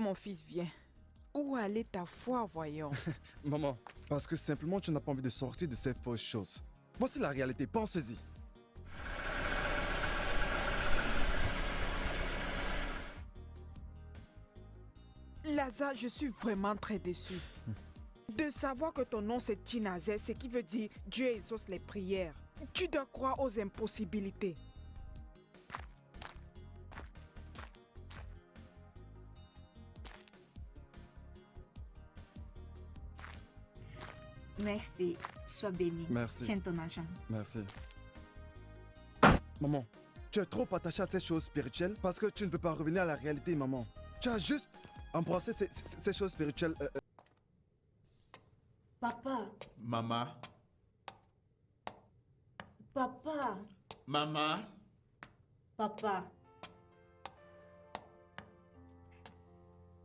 Mon fils, viens. Où allait ta foi, voyons? Maman, parce que simplement tu n'as pas envie de sortir de ces fausses choses. Voici la réalité, pense-y. Lazare, je suis vraiment très déçu. De savoir que ton nom c'est Chinazé, ce qui veut dire Dieu exauce les prières. Tu dois croire aux impossibilités. Merci. Sois béni. Merci. Tiens ton argent. Merci. Maman, tu es trop attaché à ces choses spirituelles parce que tu ne veux pas revenir à la réalité, maman. Tu as juste embrassé ces choses spirituelles. Papa. Maman. Papa. Maman. Papa.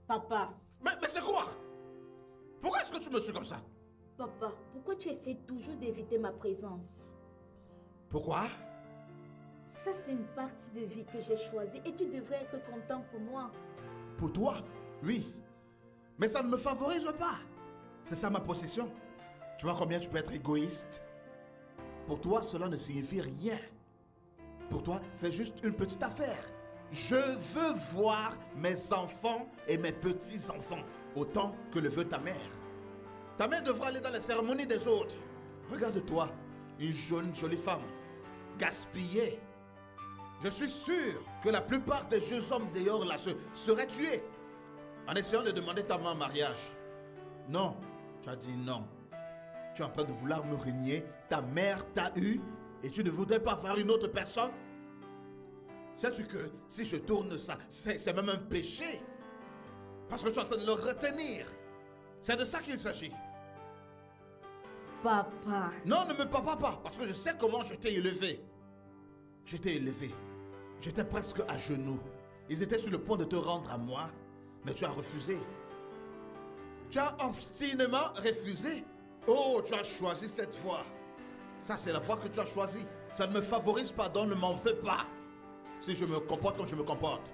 Papa. Mais c'est quoi? Pourquoi est-ce que tu me suis comme ça? Papa, pourquoi tu essaies toujours d'éviter ma présence? Pourquoi? Ça, c'est une partie de vie que j'ai choisie et tu devrais être content pour moi. Pour toi, oui. Mais ça ne me favorise pas. C'est ça ma possession. Tu vois combien tu peux être égoïste? Pour toi, cela ne signifie rien. Pour toi, c'est juste une petite affaire. Je veux voir mes enfants et mes petits-enfants autant que le veut ta mère. Ta mère devra aller dans les cérémonies des autres. Regarde-toi, une jeune, jolie femme, gaspillée. Je suis sûr que la plupart des jeunes hommes dehors là seraient tués en essayant de demander ta main en mariage. Non, tu as dit non. Tu es en train de vouloir me régner. Ta mère t'a eu et tu ne voudrais pas avoir une autre personne? Sais-tu que si je tourne ça, c'est même un péché? Parce que tu es en train de le retenir. C'est de ça qu'il s'agit. Papa. Non, ne me papa pas, parce que je sais comment je t'ai élevé. Je t'ai élevé. J'étais presque à genoux. Ils étaient sur le point de te rendre à moi, mais tu as refusé. Tu as obstinément refusé. Oh, tu as choisi cette voie. Ça, c'est la voie que tu as choisie. Ça ne me favorise pas, donc ne m'en fais pas. Si je me comporte comme je me comporte.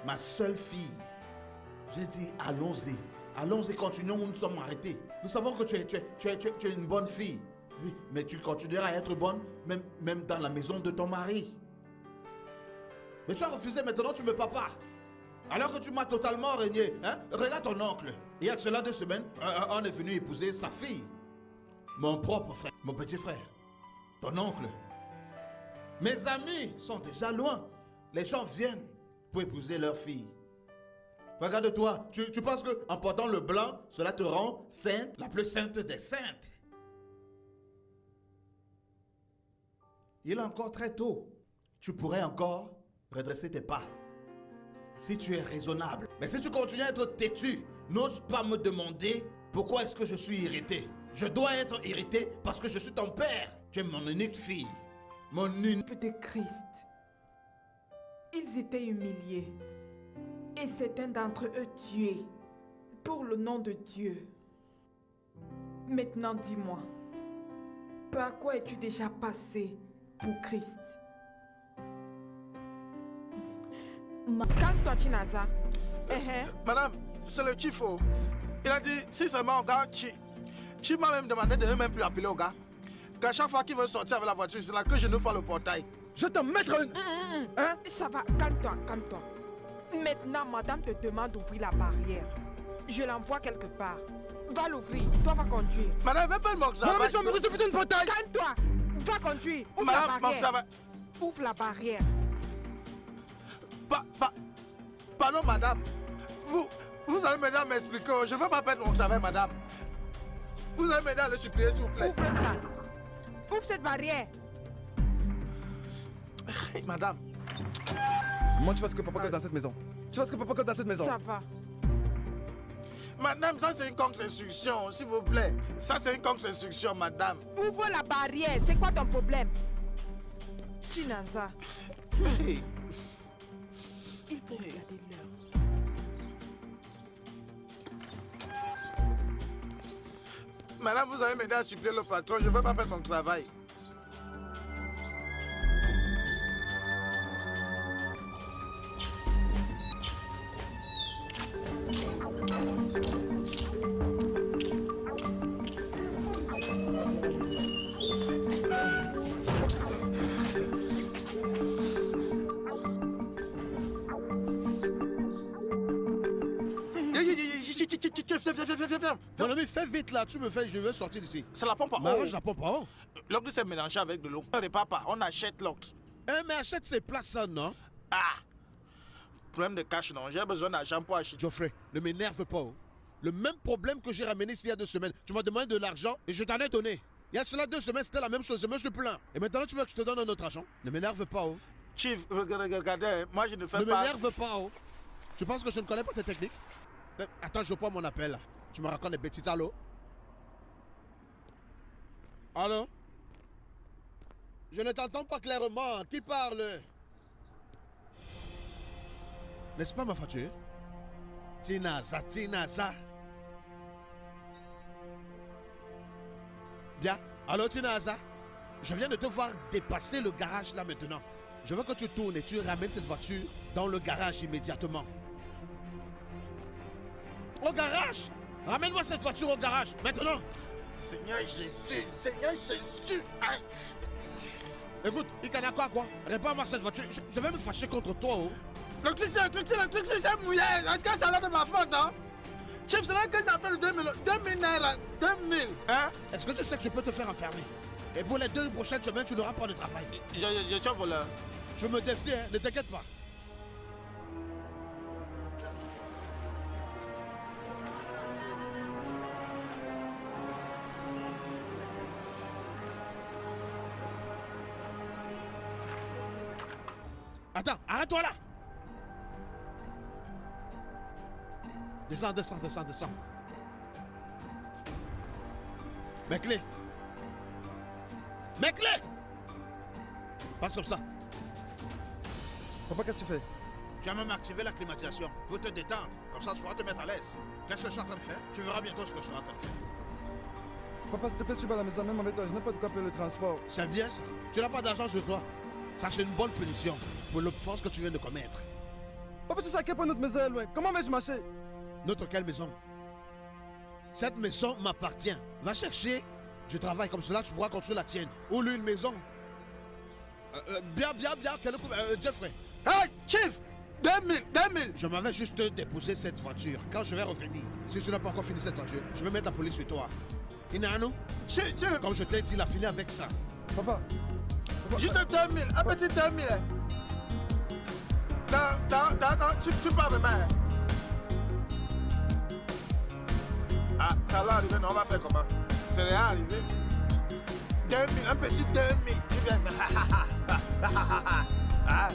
Ma seule fille. J'ai dit, allons-y. Allons-y, continuons où nous sommes arrêtés. Nous savons que tu es une bonne fille. Oui, mais tu continueras à être bonne, même dans la maison de ton mari. Mais tu as refusé, maintenant tu me papas. Alors que tu m'as totalement régné. Hein? Regarde ton oncle. Il y a de cela 2 semaines, on est venu épouser sa fille. Mon propre frère, mon petit frère. Ton oncle. Mes amis sont déjà loin. Les gens viennent pour épouser leur fille. Regarde-toi, tu penses qu'en portant le blanc, cela te rend sainte, la plus sainte des saintes. Il est encore très tôt. Tu pourrais encore redresser tes pas. Si tu es raisonnable. Mais si tu continues à être têtu, n'ose pas me demander pourquoi est-ce que je suis irrité. Je dois être irrité parce que je suis ton père. Tu es mon unique fille. Mon unique... De Christ. Ils étaient humiliés. Et certains d'entre eux tués. Pour le nom de Dieu. Maintenant dis-moi. Par quoi es-tu déjà passé pour Christ? Calme-toi, Chinaza. Madame, c'est le chief. Il a dit, si seulement on gars, Chi m'a même demandé de ne même plus appeler au gars. Qu'à chaque fois qu'il veut sortir avec la voiture, c'est là que je ne fais le portail. Je te mettre une... Hein? Ça va, calme-toi, calme-toi. Maintenant, madame te demande d'ouvrir la barrière. Je l'envoie quelque part. Va l'ouvrir, toi va conduire. Madame, fais pas le manque ça. Madame, je vais me recevoir une portail. Calme-toi, va conduire. Ouvre Madame, la barrière. ça va. Ouvre la barrière. Pardon, madame. Vous allez m'aider à m'expliquer. Je ne veux pas perdre mon travail, madame. Vous allez m'aider à le supplier, s'il vous plaît. Ouvre ça. Ouvre cette barrière. Madame. Moi, tu vois ce que papa cause dans cette maison. Tu vois ce que papa cause dans cette maison. Ça va. Madame, ça c'est une contre-instruction, s'il vous plaît. Ça c'est une contre-instruction, madame. Ouvre la barrière. C'est quoi ton problème? Chinanza. Hey. Il faut regarder l'heure. Madame, vous allez m'aider à supplier le patron. Je ne veux pas faire mon travail. Mon ami, fais vite là, tu me fais, je veux sortir d'ici. C'est la pompe à eau. M'arrange la pompe à eau. L'eau s'est mélangée avec de l'eau. On répare pas, on achète l'autre. Mais achète ces places, ça, non? Ah! Problème de cash, non. J'ai besoin d'argent pour acheter. Geoffrey, ne m'énerve pas. Oh. Le même problème que j'ai ramené ici il y a 2 semaines. Tu m'as demandé de l'argent et je t'en ai donné. Il y a cela 2 semaines, c'était la même chose. Je me suis plaint. Et maintenant, tu veux que je te donne un autre argent? Ne m'énerve pas. Oh. Chief, regardez, moi je ne fais Ne pas... m'énerve pas. Oh. Tu penses que je ne connais pas tes techniques? Attends, je prends mon appel là. Tu me racontes des bêtises. Allô? Allô? Je ne t'entends pas clairement. Qui parle? N'est-ce pas ma voiture? Tinaza. Bien. Allô, Tinaza? Je viens de te voir dépasser le garage là maintenant. Je veux que tu tournes et tu ramènes cette voiture dans le garage immédiatement. Au garage? Ramène-moi cette voiture au garage, maintenant. Seigneur Jésus, Seigneur Jésus. Aïe. Écoute, Ikanakwa quoi? Répare-moi cette voiture, je vais me fâcher contre toi. Oh. Le truc c'est mouillé. Est-ce que ça a de ma faute, non? Chef, c'est là qu'elle a fait le 2000 naira. 2000, hein? Est-ce que tu sais que je peux te faire enfermer? Et pour les 2 prochaines semaines, tu n'auras pas de travail. Je suis un voleur. Tu me défies, hein? Ne t'inquiète pas. Attends, arrête-toi là! Descends. Mes clés! Passe comme ça. Papa, qu'est-ce que tu fais? Tu as même activé la climatisation pour te détendre. Comme ça, tu pourras te mettre à l'aise. Qu'est-ce que je suis en train de faire? Tu verras bientôt ce que je suis en train de faire. Papa, s'il te plaît, tu vas à la maison même avec toi. Je n'ai pas de quoi payer le transport. C'est bien ça. Tu n'as pas d'argent sur toi. Ça, c'est une bonne punition pour l'offense que tu viens de commettre. Papa, tu sais à quel point notre maison est loin. Comment vais-je marcher? Notre quelle maison? Cette maison m'appartient. Va chercher du travail comme cela, tu pourras construire la tienne. Ou lui, une maison. Bien. Jeffrey. Hey, Chief! 2000. Je m'avais juste déposé cette voiture. Quand je vais revenir, si tu n'as pas encore fini cette voiture, je vais mettre la police sur toi. Inano? Chief! Comme je t'ai dit, il a fini avec ça. Papa. Juste 2000, un petit 2000. Tu parles même. Ah, ça va arriver, non, on va faire comment? C'est rien arrivé. 2000, un petit 2000. Tu viens. Ah.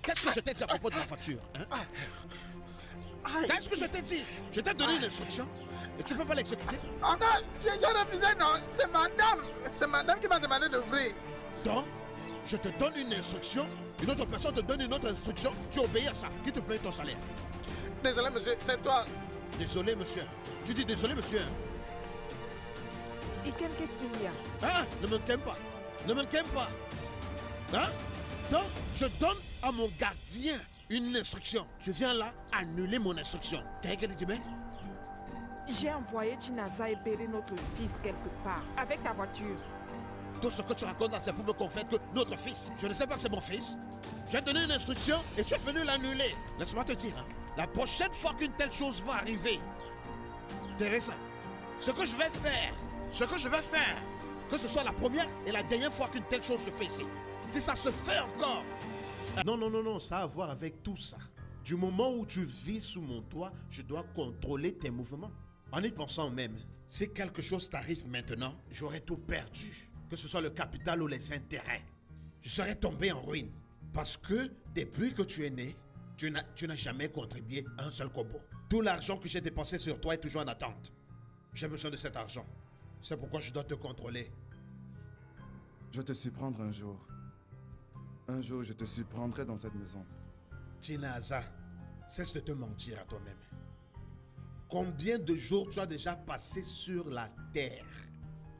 Qu'est-ce que je t'ai dit à propos de la voiture, hein? Qu'est-ce que je t'ai dit? Je t'ai donné une instruction et tu peux pas l'exécuter. Encore, j'ai refusé, non. C'est madame qui m'a demandé d'ouvrir. Donc, je te donne une instruction, une autre personne te donne une autre instruction, tu obéis à ça. Qui te paye ton salaire? Désolé, monsieur, c'est toi. Désolé, monsieur. Tu dis désolé, monsieur. Ikem, qu'est-ce qu'il y a? Hein? Ne me quaime pas. Ne me quaime pas. Hein? Donc, je donne à mon gardien une instruction. Tu viens là annuler mon instruction. Qu'est-ce que tu dis? J'ai envoyé Chinaza ébérer notre fils quelque part, avec ta voiture. Tout ce que tu racontes là, c'est pour me convaincre que notre fils, je ne sais pas que c'est mon fils. J'ai donné une instruction et tu es venu l'annuler. Laisse-moi te dire, hein, la prochaine fois qu'une telle chose va arriver, Teresa, ce que je vais faire, que ce soit la première et la dernière fois qu'une telle chose se fait ici. Si ça se fait encore. Non, ça a à voir avec tout ça. Du moment où tu vis sous mon toit, je dois contrôler tes mouvements. En y pensant même, si quelque chose t'arrive maintenant, j'aurais tout perdu. Que ce soit le capital ou les intérêts. Je serais tombé en ruine. Parce que depuis que tu es né, Tu n'as jamais contribué un seul kobo. Tout l'argent que j'ai dépensé sur toi est toujours en attente. J'ai besoin de cet argent. C'est pourquoi je dois te contrôler. Je vais te surprendre un jour. Un jour, je te surprendrai dans cette maison. Tinaza, cesse de te mentir à toi-même. Combien de jours tu as déjà passé sur la terre?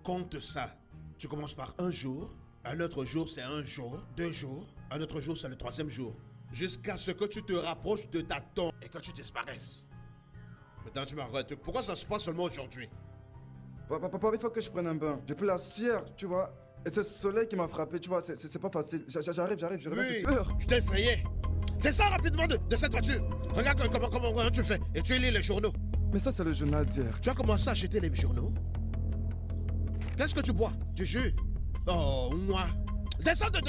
Compte ça. Tu commences par un jour, un autre jour c'est un jour, 2 jours, un autre jour c'est le 3e jour. Jusqu'à ce que tu te rapproches de ta tombe et que tu disparaisses. Maintenant tu me regardes. Pourquoi ça se passe seulement aujourd'hui? Papa, il faut que je prenne un bain. J'ai pris la sueur, tu vois. Et ce soleil qui m'a frappé, tu vois, c'est pas facile. J'arrive, je reviens tout de suite. Je t'ai effrayé. Descends rapidement de cette voiture. Regarde comment tu fais. Et tu lis les journaux. Mais ça, c'est le journal d'hier. Tu as commencé à acheter les journaux? Qu'est-ce que tu bois? Du jus? Oh, moi. Descends de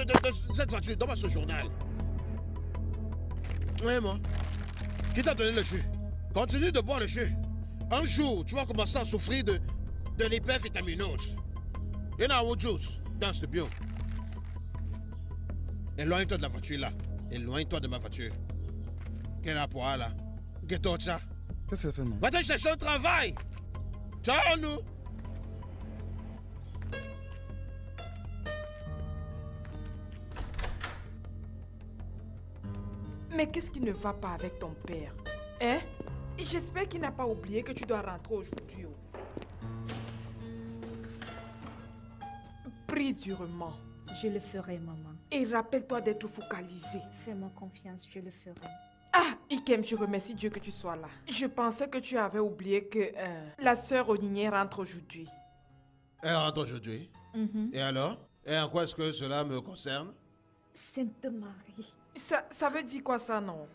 cette voiture. Donne-moi ce journal. Oui, moi. Qui t'a donné le jus? Continue de boire le jus. Un jour, tu vas commencer à souffrir de l'hypervitaminose. You know what juice? Dans ce bio. Éloigne-toi de la voiture là. Éloigne-toi de ma voiture. Quel rapport là? Qu'est-ce que ça? Qu'est-ce qu'elle fait, non? Va te chercher un travail. Ciao, nous. Mais qu'est-ce qui ne va pas avec ton père? Hein? J'espère qu'il n'a pas oublié que tu dois rentrer aujourd'hui. Prie durement. Je le ferai, maman. Et rappelle-toi d'être focalisé. Fais-moi confiance, je le ferai. Ah, Ikem, je remercie Dieu que tu sois là. Je pensais que tu avais oublié que la sœur Onigne rentre aujourd'hui. Elle rentre aujourd'hui? Et alors? Et en quoi est-ce que cela me concerne? Sainte Marie. Ça veut dire quoi ça, non?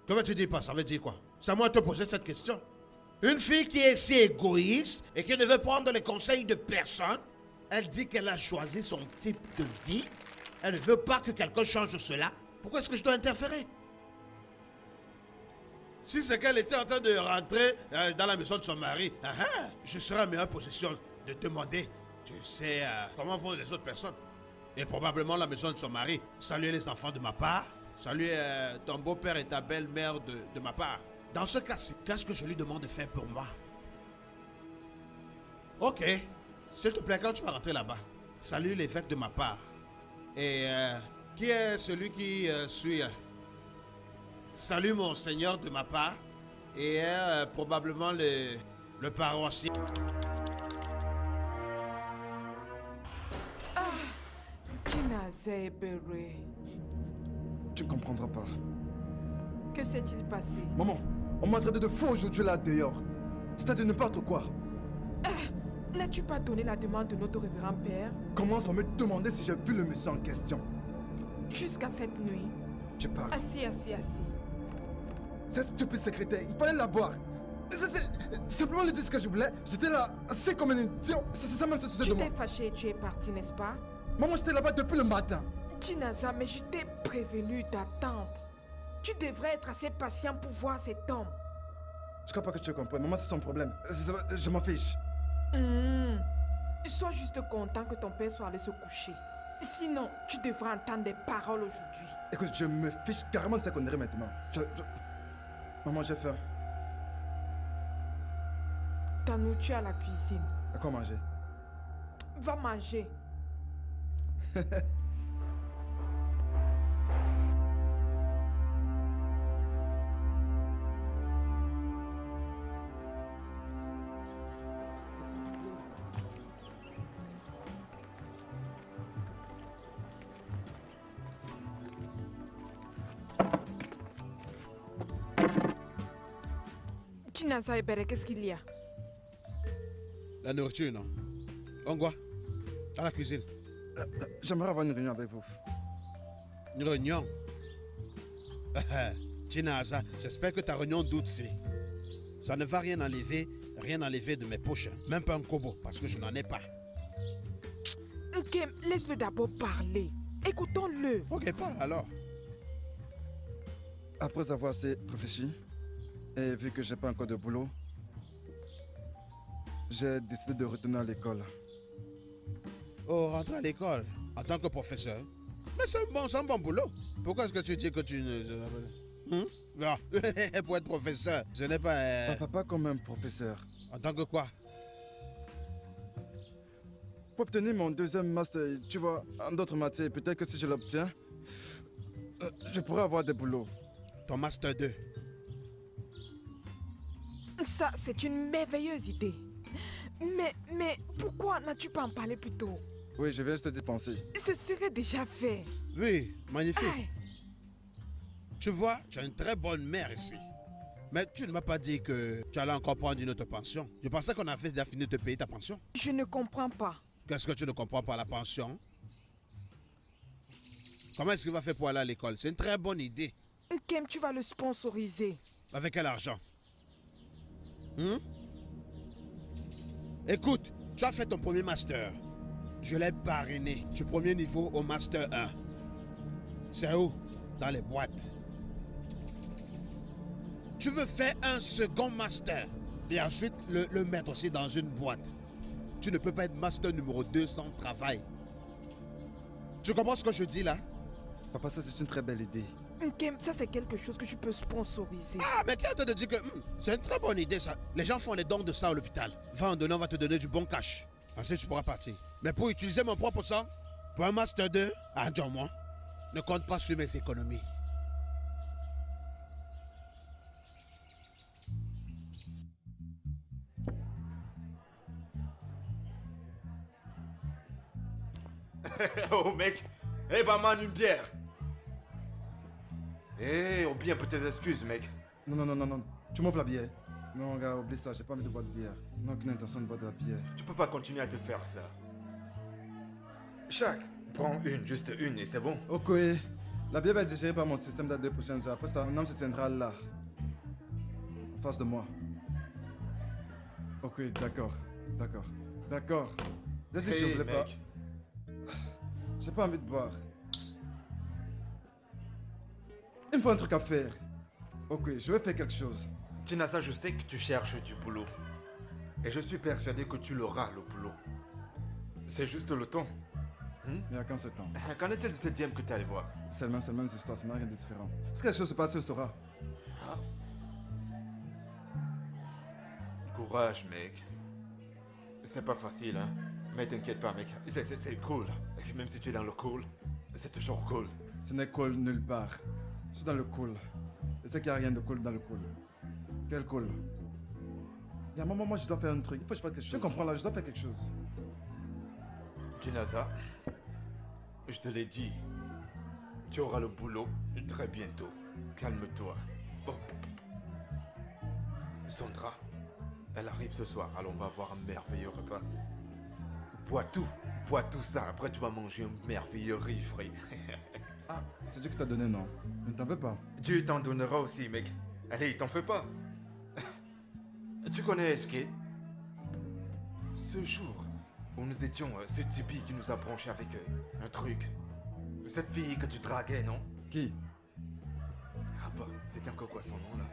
Comment tu dis pas? Ça veut dire quoi? C'est à moi de te poser cette question. Une fille qui est si égoïste et qui ne veut prendre les conseils de personne, elle dit qu'elle a choisi son type de vie. Elle ne veut pas que quelqu'un change cela. Pourquoi est-ce que je dois interférer? Si c'est qu'elle était en train de rentrer dans la maison de son mari, je serai en meilleure position de demander, tu sais, comment vont les autres personnes. Et probablement la maison de son mari. Saluer les enfants de ma part. Saluer ton beau-père et ta belle-mère de ma part. Dans ce cas-ci, qu'est-ce que je lui demande de faire pour moi? Ok. S'il te plaît, quand tu vas rentrer là-bas, salue l'évêque de ma part. Et qui est celui qui suit? Salue mon Seigneur de ma part. Et probablement le paroissien. Tinaza Ebere. Tu ne comprendras pas. Que s'est-il passé? Maman, on m'a traité de faux aujourd'hui là dehors. C'est-à-dire n'importe quoi. N'as-tu pas donné la demande de notre révérend père? Commence par me demander si j'ai vu le monsieur en question. Jusqu'à cette nuit. Tu parles. Assis. Cette stupide secrétaire, il fallait la voir. C'est simplement le dire ce que je voulais. J'étais là, assis comme un idiot. C'est ça même ce sujet de moi. Tu t'es fâché et tu es parti, n'est-ce pas? Maman, j'étais là-bas depuis le matin. Tinaza, mais je t'ai prévenu d'attendre. Tu devrais être assez patient pour voir cet homme. Je crois pas que tu comprennes. Maman, c'est son problème. Je m'en fiche. Sois juste content que ton père soit allé se coucher. Sinon, tu devras entendre des paroles aujourd'hui. Écoute, je me fiche carrément de sa connerie maintenant. Maman, j'ai faim. Ta nourriture à la cuisine. À quoi manger? Va manger. Tinaza Ebere, qu'est-ce qu'il y a? La nourriture, non? Ongwa, à la cuisine. J'aimerais avoir une réunion avec vous. Une réunion? Tinaza, j'espère que ta réunion doute si. Ça ne va rien enlever de mes poches. Même pas un kobo, parce que je n'en ai pas. Ok, laisse-le d'abord parler. Écoutons-le. Ok, parle alors. Après avoir assez réfléchi, et vu que j'ai pas encore de boulot, j'ai décidé de retourner à l'école. Oh, rentrer à l'école en tant que professeur? Mais c'est un bon boulot. Pourquoi est-ce que tu dis que tu ne... Non, pour être professeur, ce n'est pas... Papa, pas comme un professeur. En tant que quoi? Pour obtenir mon deuxième master, tu vois, en d'autres matières, peut-être que si je l'obtiens, je pourrais avoir des boulots. Ton master 2. Ça, c'est une merveilleuse idée. Mais pourquoi n'as-tu pas en parlé plus tôt? Oui, je viens juste d'y penser. Ce serait déjà fait. Oui, magnifique. Aïe. Tu vois, tu as une très bonne mère ici. Mais tu ne m'as pas dit que tu allais encore prendre une autre pension. Je pensais qu'on avait déjà fini de te payer ta pension. Je ne comprends pas. Qu'est-ce que tu ne comprends pas, la pension? Comment est-ce qu'il va faire pour aller à l'école? C'est une très bonne idée. Kem, tu vas le sponsoriser. Avec quel argent? Écoute, tu as fait ton premier master. Je l'ai parrainé du premier niveau au master 1. C'est où? Dans les boîtes. Tu veux faire un second master et ensuite le mettre aussi dans une boîte. Tu ne peux pas être master numéro 2 sans travail. Tu comprends ce que je dis là? Papa, ça c'est une très belle idée. Kem, ça c'est quelque chose que je peux sponsoriser. Ah, mais qui a te dit que c'est une très bonne idée ça? Les gens font les dons de ça à l'hôpital. Va en donner, on va te donner du bon cash. Ensuite tu pourras partir. Mais pour utiliser mon propre sang, pour un master 2, dis-moi, ne compte pas sur mes économies. Oh mec, eh bah man, une bière. Eh, ou bien pour tes excuses mec. Non. Tu m'offres la bière. Non, gars, oublie ça, j'ai pas envie de boire de bière. Non, aucune intention de boire de la bière. Tu peux pas continuer à te faire ça. Chaque, prends une, juste une et c'est bon. Ok, la bière va être digérée par mon système dans les 2 prochaines heures. Après ça, mon âme se tiendra là. En face de moi. Ok, d'accord. J'ai dit que je Hey, voulais pas. mec. J'ai pas envie de boire. Il me faut un truc à faire. Ok, je vais faire quelque chose. Tinasa, je sais que tu cherches du boulot. Et je suis persuadé que tu l'auras, le boulot. C'est juste le temps. Mais à quand ce temps? Qu'en est-il de cette dame que tu allé voir? C'est la même histoire, ça n'a rien de différent. Si quelque chose se passe, elle saura. Ah. Courage, mec. C'est pas facile, hein. Mais t'inquiète pas, mec. C'est cool. Même si tu es dans le cool, c'est toujours cool. Ce n'est cool nulle part. Je suis dans le cool. Je sais qu'il n'y a rien de cool dans le cool. Quel cool? Il y a un moment, moi, je dois faire un truc. Il faut que je fasse quelque chose. Tu comprends là, je dois faire quelque chose. Jinaza, je te l'ai dit. Tu auras le boulot très bientôt. Calme-toi. Oh. Sandra, elle arrive ce soir, alors on va avoir un merveilleux repas. Bois tout ça, après tu vas manger un merveilleux riz frais. Ah, c'est Dieu qui t'a donné, non? Ne t'en veux pas. Dieu t'en donnera aussi, mec. Allez, t'en fais pas. Tu connais Skate? Ce jour où nous étions, ce Tipeee qui nous a branchés avec un truc. Cette fille que tu draguais, non? Qui? Ah bah, c'était encore quoi son nom là?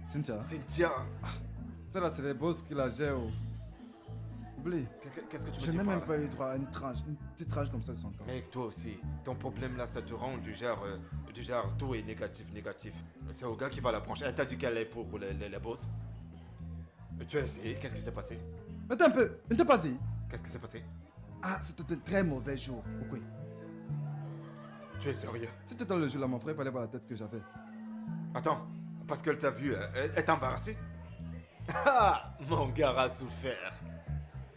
Cynthia. Cynthia. Celle-là, c'est les boss qui la gèrent. Oublie. Qu'est-ce que tu Je veux n'ai dire même par pas là? eu droit à une petite tranche comme ça de son corps. Mec, toi aussi, ton problème là, ça te rend du genre tout est négatif. C'est au gars qui va la brancher. Elle t'a dit qu'elle est pour les boss. Tu as essayé, qu'est-ce qui s'est passé? Attends un peu, je ne t'ai pas dit. Qu'est-ce qui s'est passé? Ah, c'était un très mauvais jour. Ok. Tu es sérieux? Si tu dans le jour là, mon frère, il fallait voir la tête que j'avais. Attends, parce qu'elle t'a vu, elle t'a embarrassé? Ah, mon gars a souffert.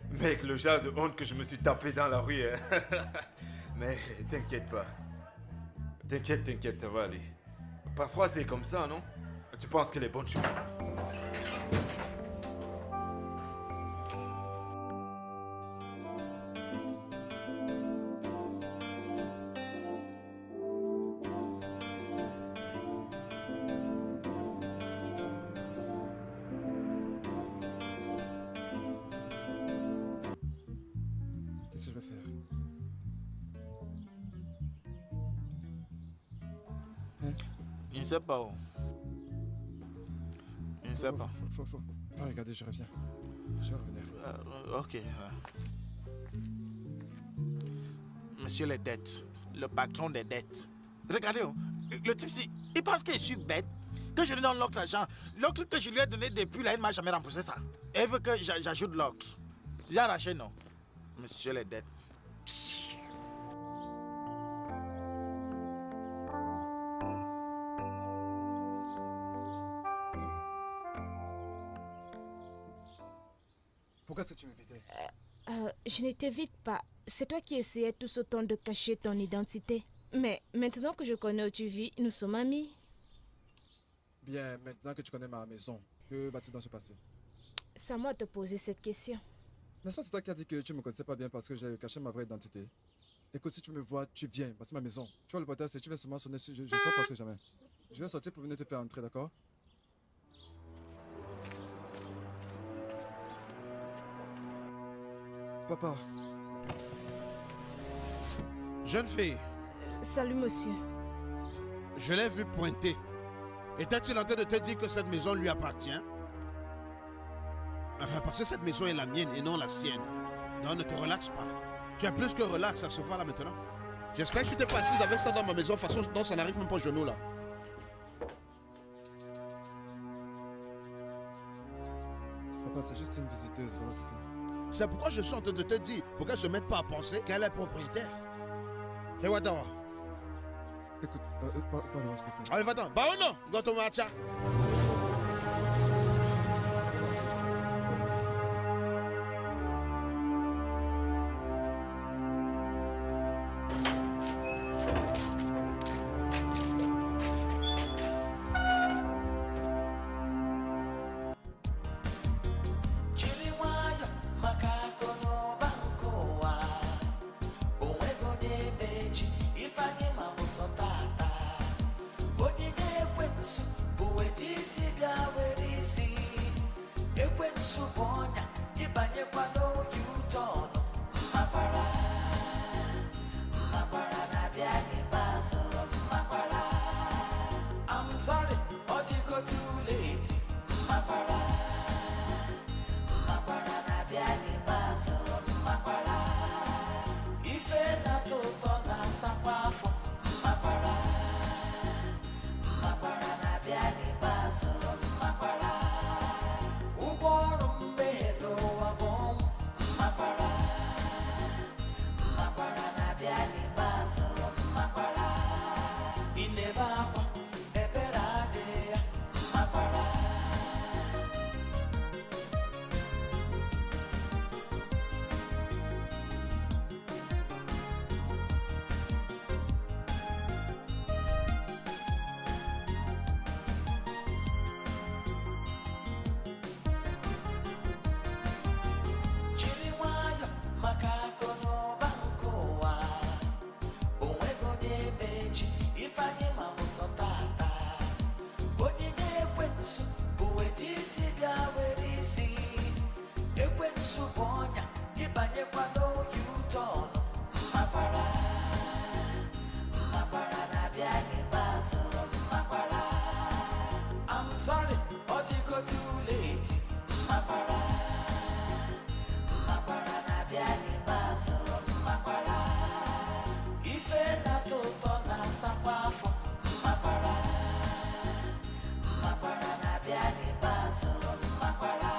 Mec, le genre de honte que je me suis tapé dans la rue. Mais t'inquiète pas. T'inquiète, ça va aller. Parfois c'est comme ça, non? Tu penses que les bonnes choses... Qu'est-ce que je vais faire? Je ne sais pas. Oh. Je ne sais pas. Faut regarder, je reviens. Je vais revenir. Ok. Monsieur les dettes, le patron des dettes. Regardez, oh, Le type, il pense que je suis bête, que je lui donne l'autre l'argent. L'autre que je lui ai donné depuis là, il ne m'a jamais remboursé ça. Et il veut que j'ajoute l'autre. J'ai arraché, non. Monsieur les dettes. Pourquoi est-ce que tu m'évitais? Je ne t'évite pas. C'est toi qui essayais tout ce temps de cacher ton identité. Mais maintenant que je connais où tu vis, nous sommes amis. Bien, maintenant que tu connais ma maison, que va-t-il donc se passer? C'est à moi de te poser cette question. N'est-ce pas c'est toi qui as dit que tu me connaissais pas bien parce que j'ai caché ma vraie identité? Écoute, si tu me vois, tu viens, voici ma maison. Tu vois le portail, c'est tu viens seulement sonner, je sors parce que jamais. Je vais sortir pour venir te faire entrer, d'accord? Papa. Jeune fille. Salut, monsieur. Je l'ai vu pointer. Était-il en train de te dire que cette maison lui appartient? Parce que cette maison est la mienne et non la sienne. Non, ne te relaxe pas. Tu es plus que relax à ce sofa là maintenant. J'espère que tu t'es pas assise avec ça dans ma maison, façon dont ça n'arrive même pas au genou là. Papa, c'est juste une visiteuse, voilà, c'est tout. C'est pourquoi je suis en train de te dire, pour qu'elle se mette pas à penser qu'elle est propriétaire. Et what dehors? Écoute, pardon, s'il te plaît. Allez, va-t'en. Bah ou non, goto macha. I'm sorry, or you go too late. Makwara, makwara na biani bazo. Makwara, ife na toto na sakwafo. Makwara, makwara na biani bazo. Makwara, ugoro mbelo wabom. Makwara, makwara na biani bazo. Makwara, inebakwa. I'm sorry, or you go too late. Makwara, makwara na biani bazo. Makwara, ife na toto na sakwafo. Makwara, makwara na biani bazo. Makwara.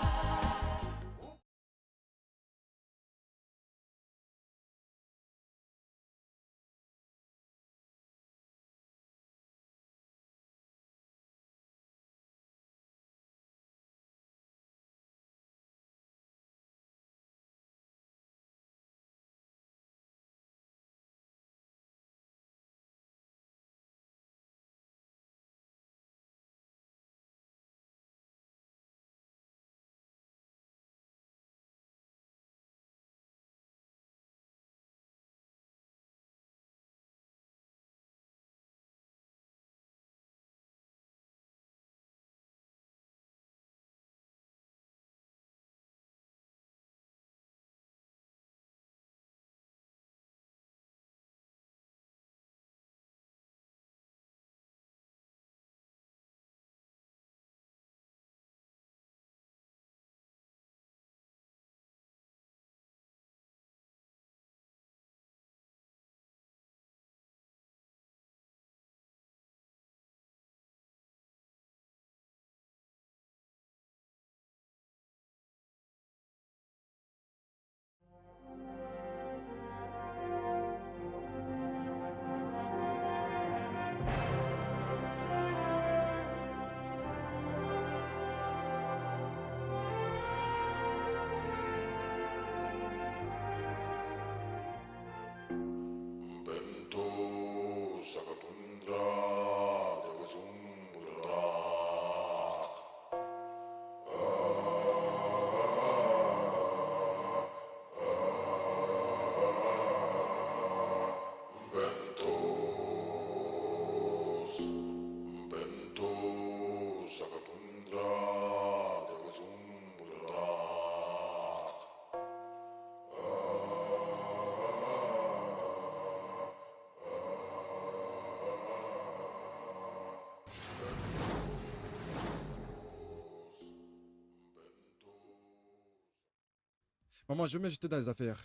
Maman, je vais m'ajouter dans les affaires.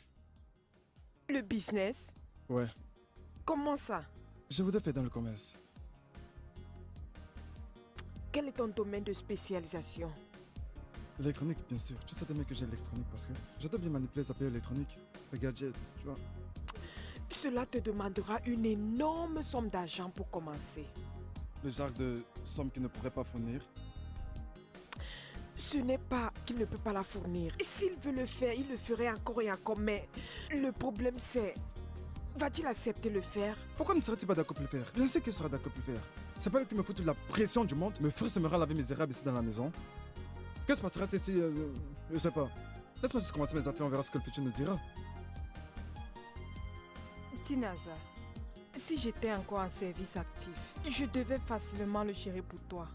Le business? Ouais. Comment ça? Je voudrais faire dans le commerce. Quel est ton domaine de spécialisation? L'électronique, bien sûr. Tu sais bien que j'ai l'électronique parce que j'adore bien manipuler les appareils électroniques, les gadgets, tu vois. Cela te demandera une énorme somme d'argent pour commencer. Le genre de somme qu'il ne pourrait pas fournir. Ce n'est pas qu'il ne peut pas la fournir. S'il veut le faire, il le ferait encore et encore. Mais le problème c'est... Va-t-il accepter le faire? Pourquoi ne serait-il pas d'accord pour le faire? Bien sûr qu'il sera d'accord pour le faire. C'est pas lui qui me fout toute la pression du monde, me frustera la vie misérable ici dans la maison. Que se passera si... je sais pas. Laisse-moi juste commencer mes affaires, on verra ce que le futur nous dira. Tinaza, si j'étais encore en service actif, je devais facilement le gérer pour toi,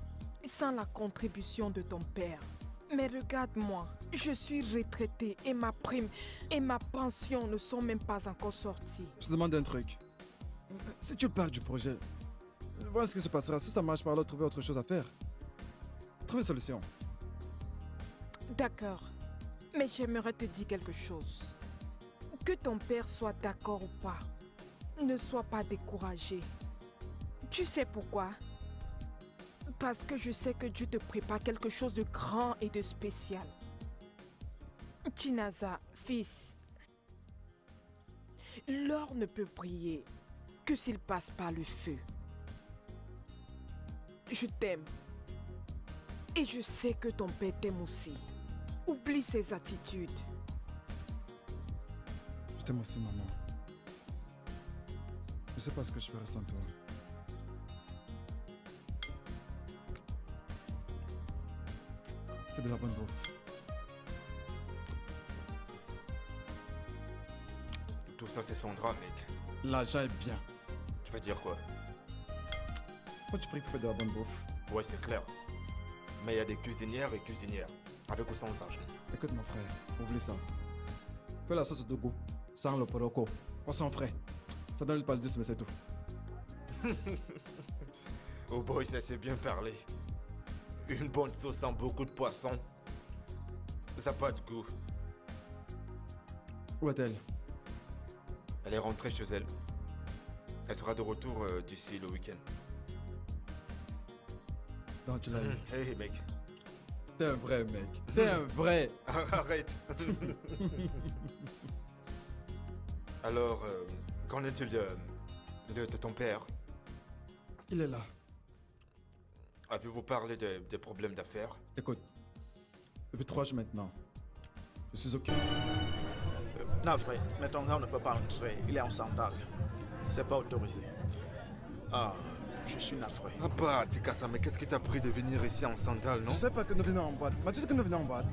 sans la contribution de ton père. Mais regarde-moi, je suis retraité et ma prime et ma pension ne sont même pas encore sorties. Je te demande un truc. Si tu pars du projet, voilà ce qui se passera. Si ça marche pas, alors trouver autre chose à faire. Trouve une solution. D'accord, mais j'aimerais te dire quelque chose. Que ton père soit d'accord ou pas, ne sois pas découragé. Tu sais pourquoi? Parce que je sais que Dieu te prépare quelque chose de grand et de spécial. Tinaza, fils, l'or ne peut briller que s'il passe par le feu. Je t'aime. Et je sais que ton père t'aime aussi. Oublie ses attitudes. Je t'aime aussi, maman. Je sais pas ce que je ferais sans toi. C'est de la bonne bouffe. Tout ça, c'est Sandra, mec. L'argent est bien. Tu veux dire quoi? Faut que tu pries pour faire de la bonne bouffe. Ouais, c'est clair. Mais il y a des cuisinières et cuisinières. Avec ou sans argent. Écoute mon frère, oublie ça. Fais la sauce de goût, sans le poroko, poisson frais. Ça donne le paludisme, mais c'est tout. Oh boy, ça s'est bien parlé. Une bonne sauce sans beaucoup de poisson. Ça n'a pas de goût. Où est-elle? Elle est rentrée chez elle. Elle sera de retour d'ici le week-end. Non, tu l'as eu. Hey mec. T'es un vrai mec. T'es un vrai. Arrête. Alors, qu'en est-il de ton père? Il est là. Avez-vous parlé des problèmes d'affaires? Écoute, depuis 3 jours maintenant, je suis occupé. Navré, mais ton gars ne peut pas entrer. Il est en sandales. C'est pas autorisé. Ah, je suis navré. Ah bah, Tikasa, mais qu'est-ce qui t'a pris de venir ici en sandales, non? Je sais pas que nous venons en boîte. M'as-tu dit que nous venons en boîte?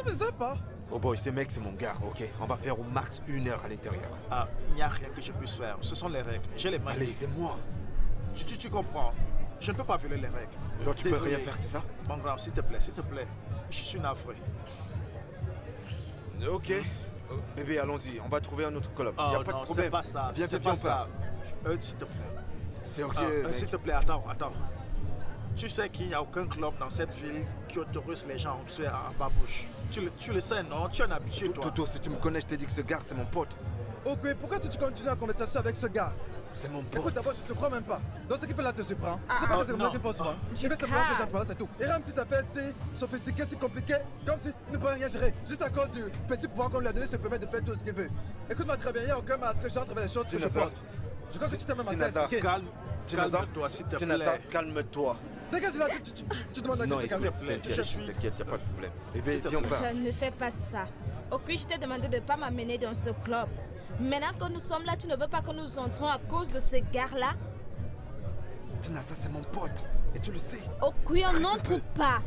Je sais pas. Oh boy, ces mecs, c'est mon gars, ok? On va faire au max 1 heure à l'intérieur. Ah, il n'y a rien que je puisse faire. Ce sont les règles. J'ai les mains. Allez, c'est moi. Tu comprends? Je ne peux pas violer les règles. Donc tu peux Désolé. rien faire, c'est ça? Mon grand, s'il te plaît, s'il te plaît. Je suis navré. Ok. Bébé, allons-y. On va trouver un autre club. Oh Y a pas non, de c'est problème. pas ça. Viens, C'est viens, pas viens, ça. S'il te plaît. C'est ok, mec. S'il te plaît, attends. Tu sais qu'il n'y a aucun club dans cette ville qui autorise les gens à entrer à bas bouche. Tu le sais, non? Tu es un habitué, toi. Toto, si tu me connais, je t'ai dit que ce gars, c'est mon pote. Ok, pourquoi si tu continues la conversation avec ce gars? C'est mon Écoute, pote. d'abord, je te crois même pas. Donc, ce qu'il fait là te surprend. Tu sais pas que c'est comme ça qu'il faut souvent. Il fait simplement que j'entends là, c'est tout. Il y a une petite affaire si sophistiquée, si compliquée, comme si il ne peut rien gérer. Juste à cause du petit pouvoir qu'on lui a donné, se permet de faire tout ce qu'il veut. Écoute-moi très bien, il n'y a aucun masque, j'entre avec les choses que je Tinaza. porte. Je crois que tu t'es même assez Tinaza. expliqué. Calme-toi, s'il te Tinaza, plaît. calme-toi. Dégage de là, tu demandes à Non, qui se écoute, calmer. t'inquiète, y a pas de problème. Bébé, S'il te viens, on plaît. part. Ne fais pas ça. Ok, je t'ai demandé de ne pas m'amener dans ce club. Maintenant que nous sommes là, tu ne veux pas que nous entrons à cause de ce gars-là? Tinaza, c'est mon pote. Et tu le sais. Ok, on n'entre pas.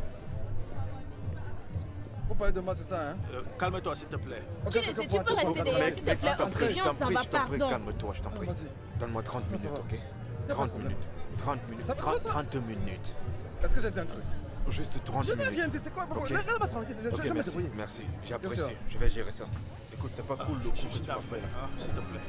Faut parler de moi, c'est ça, hein? Calme-toi, s'il te plaît. Ok, Tu ok, le sais, tu point, peux tout, rester point, derrière, mec, s'il te plaît. je t'en Au prie, privé, je on t'en s'en prie, va, je t'en prie, pardon. calme-toi, je t'en prie. Vas-y. Donne-moi 30 Non, ça minutes, va. ok? pas de 30 problème. minutes. 30 minutes. Ça va, 30, ça? 30 minutes. Est-ce que j'ai dit un truc? Juste 30 Je n'ai minutes. rien dit, c'est quoi? Ok. Là, va se tranquille, je Ok, vais me merci, débrouiller. merci. J'ai Bien apprécié. sûr. Je vais gérer ça. Écoute, c'est pas cool le coup Je que suis tu m'as navré, fait là. hein, s'il te plaît.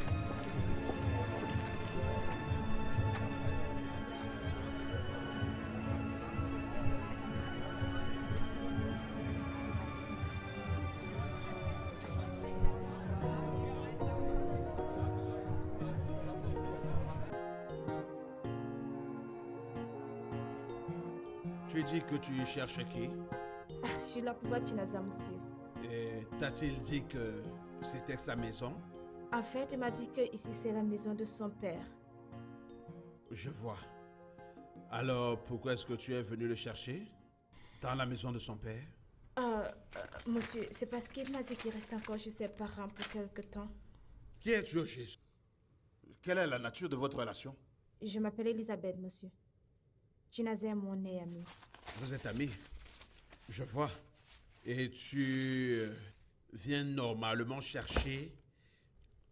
Tu dis que tu cherches qui? Je suis là pour voir Tinaza, monsieur. Et t'a-t-il dit que c'était sa maison? En fait, il m'a dit que ici c'est la maison de son père. Je vois. Alors, pourquoi est-ce que tu es venu le chercher? Dans la maison de son père? Monsieur, c'est parce qu'il m'a dit qu'il reste encore chez ses parents pour quelque temps. Qui es-tu au Jésus? Quelle est la nature de votre relation? Je m'appelle Elisabeth, monsieur. Tinaza est mon amie. Vous êtes amis? Je vois. Et tu viens normalement chercher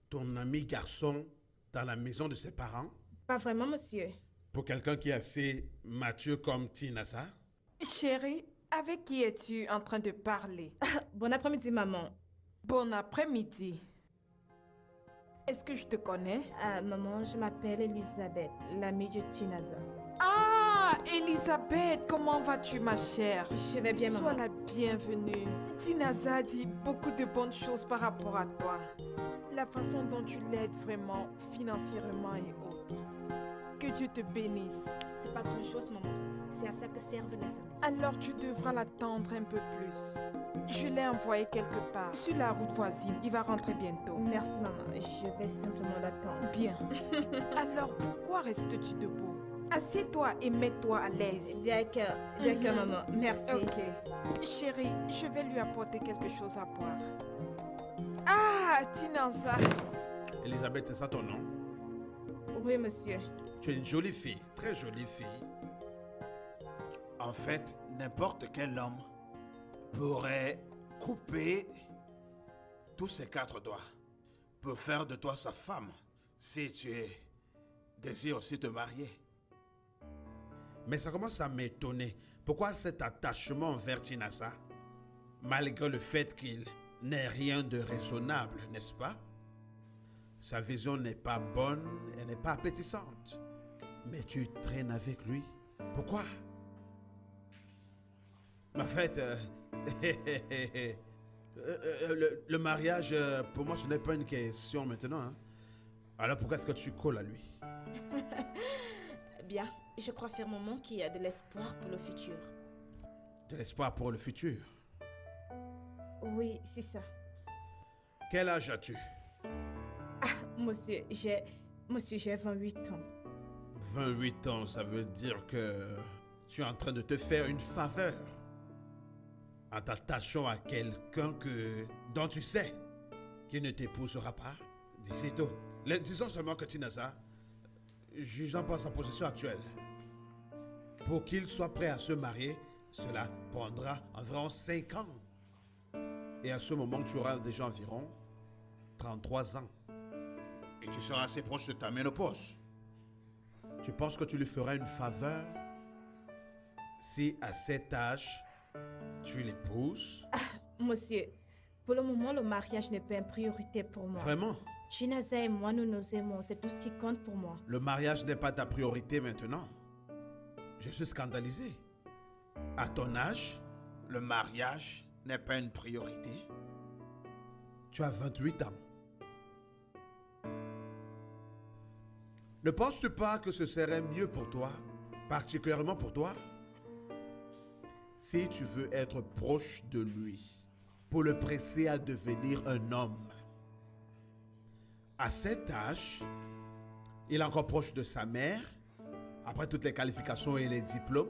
ton ami garçon dans la maison de ses parents? Pas vraiment, monsieur. Pour quelqu'un qui est assez mature comme Tinaza? Chérie, avec qui es-tu en train de parler? Bon après-midi, maman. Bon après-midi. Est-ce que je te connais? Maman, je m'appelle Elisabeth, l'amie de Tinaza. Ah, Elisabeth, comment vas-tu, ma chère? Je vais bien, maman. Sois la bienvenue. Tinaza dit beaucoup de bonnes choses par rapport à toi. La façon dont tu l'aides vraiment, financièrement et autres. Que Dieu te bénisse. C'est pas grand-chose, maman. C'est à ça que servent les amis. Alors tu devras l'attendre un peu plus. Je l'ai envoyé quelque part, sur la route voisine. Il va rentrer bientôt. Merci, maman. Je vais simplement l'attendre. Bien. Alors pourquoi restes-tu debout? Assieds-toi et mets-toi à l'aise. D'accord, maman. Merci. Ok. Chérie, je vais lui apporter quelque chose à boire. Ah, Tinaza. Elisabeth, c'est ça ton nom? Oui, monsieur. Tu es une jolie fille, très jolie fille. En fait, n'importe quel homme pourrait couper tous ses 4 doigts pour faire de toi sa femme, si tu désires aussi te marier. Mais ça commence à m'étonner. Pourquoi cet attachement envers Tinaza, malgré le fait qu'il n'ait rien de raisonnable, n'est-ce pas? Sa vision n'est pas bonne, elle n'est pas appétissante. Mais tu traînes avec lui. Pourquoi? En fait, le mariage, pour moi, ce n'est pas une question maintenant. Hein. Alors pourquoi est-ce que tu colles à lui? Bien, je crois fermement qu'il y a de l'espoir pour le futur. De l'espoir pour le futur? Oui, c'est ça. Quel âge as-tu? Monsieur, j'ai 28 ans. 28 ans, ça veut dire que tu es en train de te faire une faveur en t'attachant à quelqu'un dont tu sais qu'il ne t'épousera pas d'ici tôt. Disons seulement que Tinaza, jugeant par sa position actuelle, pour qu'il soit prêt à se marier, cela prendra environ 5 ans. Et à ce moment, tu auras déjà environ 33 ans. Et tu seras assez proche de ta ménopause. Tu penses que tu lui feras une faveur si à cet âge, tu l'épouses? Monsieur, pour le moment, le mariage n'est pas une priorité pour moi. Vraiment? Tinaza et moi, nous nous aimons. C'est tout ce qui compte pour moi. Le mariage n'est pas ta priorité maintenant. Je suis scandalisé. À ton âge, le mariage n'est pas une priorité. Tu as 28 ans. Ne penses-tu pas que ce serait mieux pour toi, particulièrement pour toi, si tu veux être proche de lui, pour le presser à devenir un homme? À cet âge, il est encore proche de sa mère, après toutes les qualifications et les diplômes,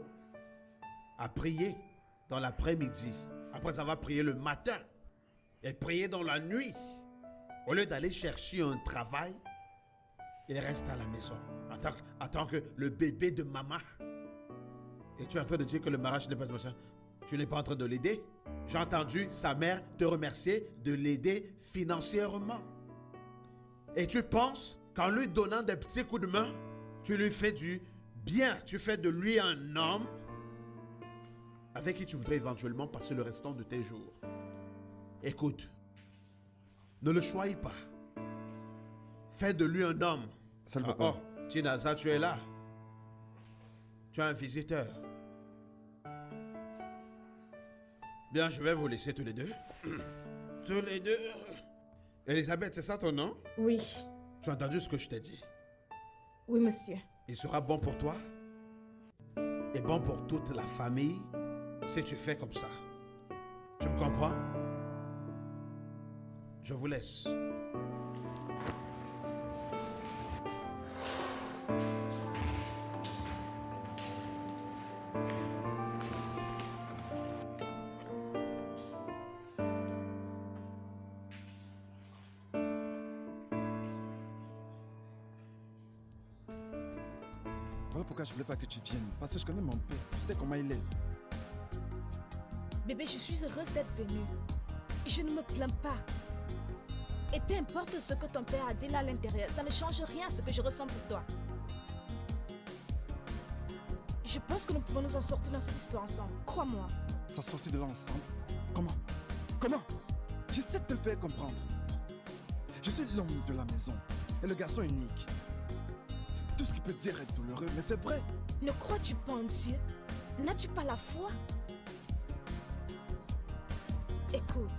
à prier dans l'après-midi, après avoir prié le matin, et prier dans la nuit. Au lieu d'aller chercher un travail, il reste à la maison, en tant que le bébé de maman. Et tu es en train de dire que le mariage n'est pas machin. Tu n'es pas en train de l'aider? J'ai entendu sa mère te remercier de l'aider financièrement. Et tu penses qu'en lui donnant des petits coups de main, tu lui fais du bien. Tu fais de lui un homme avec qui tu voudrais éventuellement passer le restant de tes jours. Écoute, ne le choisis pas. Fais de lui un homme. Oh, Tinaza, tu es là. Tu as un visiteur. Bien, je vais vous laisser tous les deux. Tous les deux. Elisabeth, c'est ça ton nom? Oui. Tu as entendu ce que je t'ai dit? Oui, monsieur. Il sera bon pour toi est bon pour toute la famille si tu fais comme ça. Tu me comprends? Je vous laisse. Voilà pourquoi je voulais pas que tu viennes. Parce que je connais mon père. Tu sais comment il est. Bébé, je suis heureuse d'être venue. Je ne me plains pas. Et peu importe ce que ton père a dit là à l'intérieur, ça ne change rien à ce que je ressens pour toi. Je pense que nous pouvons nous en sortir dans cette histoire ensemble. Crois-moi. Ça sortit de là ensemble? Comment? Comment? J'essaie de te le faire comprendre. Je suis l'homme de la maison et le garçon unique. Tout ce qu'il peut dire est douloureux, mais c'est vrai. Ne crois-tu pas en Dieu? N'as-tu pas la foi? Écoute,